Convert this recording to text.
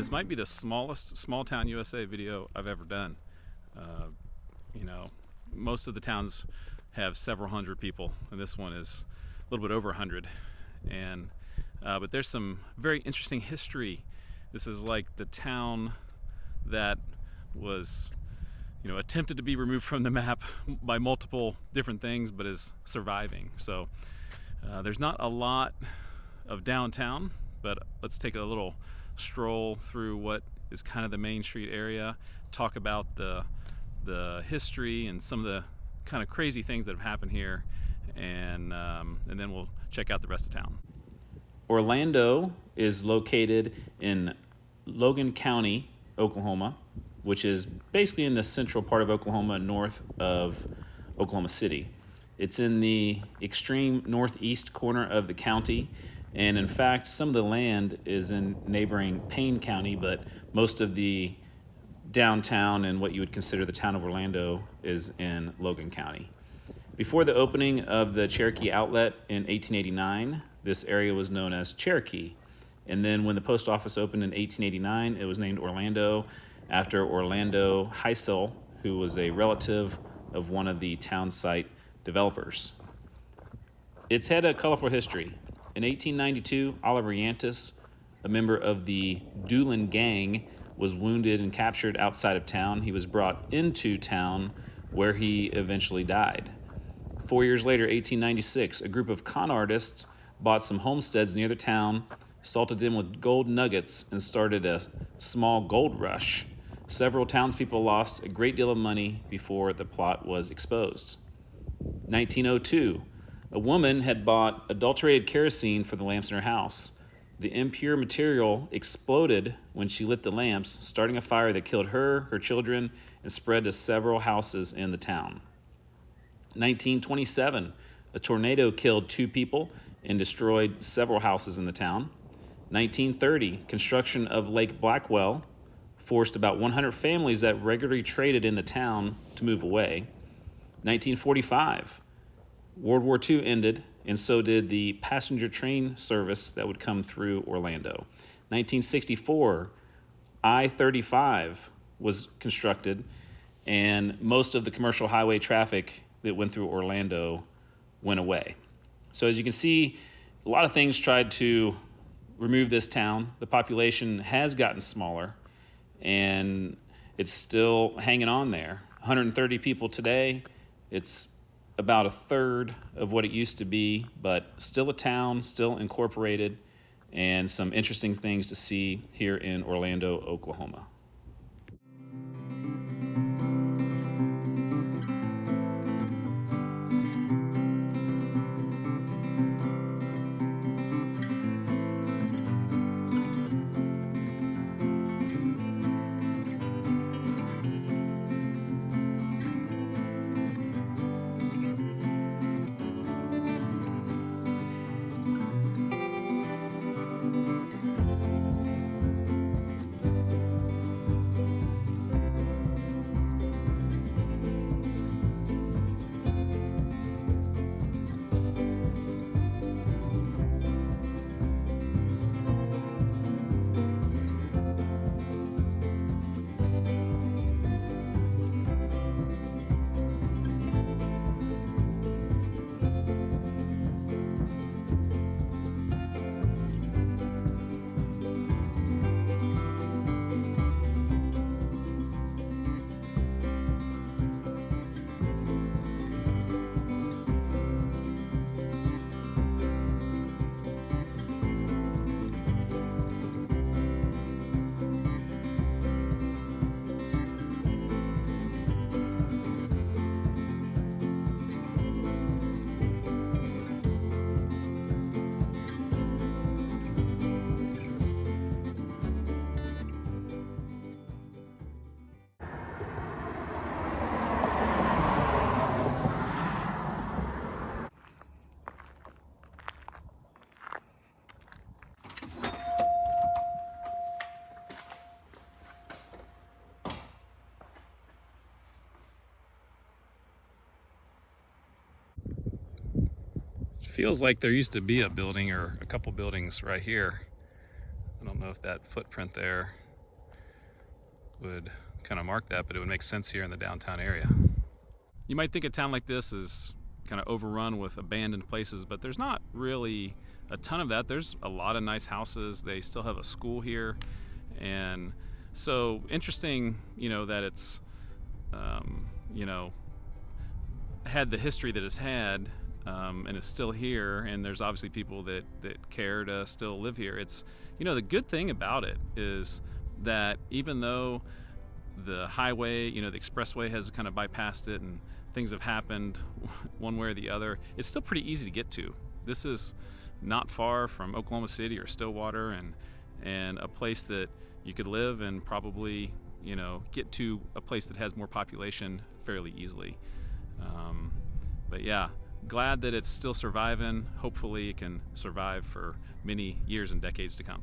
This might be the smallest small town USA video I've ever done. You know, most of the towns have several hundred people, and this one is a little bit over 100. And but there's some very interesting history. This is like the town that was, you know, attempted to be removed from the map by multiple different things, but is surviving. So there's not a lot of downtown, but let's take a little stroll through what is kind of the Main Street area, talk about the history and some of the kind of crazy things that have happened here, and then we'll check out the rest of town. Orlando is located in Logan County, Oklahoma, which is basically in the central part of Oklahoma, north of Oklahoma City. It's in the extreme northeast corner of the county, and in fact, some of the land is in neighboring Payne County, but most of the downtown and what you would consider the town of Orlando is in Logan County. Before the opening of the Cherokee Outlet in 1889, this area was known as Cherokee. And then when the post office opened in 1889, it was named Orlando after Orlando Heisel, who was a relative of one of the town site developers. It's had a colorful history. In 1892, Oliver Yantis, a member of the Doolin Gang, was wounded and captured outside of town. He was brought into town where he eventually died. 4 years later, 1896, a group of con artists bought some homesteads near the town, salted them with gold nuggets, and started a small gold rush. Several townspeople lost a great deal of money before the plot was exposed. 1902, a woman had bought adulterated kerosene for the lamps in her house. The impure material exploded when she lit the lamps, starting a fire that killed her, her children, and spread to several houses in the town. 1927, a tornado killed 2 people and destroyed several houses in the town. 1930, construction of Lake Blackwell forced about 100 families that regularly traded in the town to move away. 1945, World War II ended, and so did the passenger train service that would come through Orlando. 1964, I-35 was constructed, and most of the commercial highway traffic that went through Orlando went away. So as you can see, a lot of things tried to remove this town. The population has gotten smaller, and it's still hanging on there. 130 people today. It's about a third of what it used to be, but still a town, still incorporated, and some interesting things to see here in Orlando, Oklahoma. Feels like there used to be a building or a couple buildings right here. I don't know if that footprint there would kind of mark that, but it would make sense here in the downtown area. You might think a town like this is kind of overrun with abandoned places, but there's not really a ton of that. There's a lot of nice houses. They still have a school here, and so interesting, that it's, had the history that it's had, and it's still here, and there's obviously people that care to still live here. It's, the good thing about it is that even though the highway, the expressway has kind of bypassed it and things have happened one way or the other, it's still pretty easy to get to. This is not far from Oklahoma City or Stillwater, and a place that you could live and probably, get to a place that has more population fairly easily. But yeah, glad that it's still surviving. Hopefully it can survive for many years and decades to come.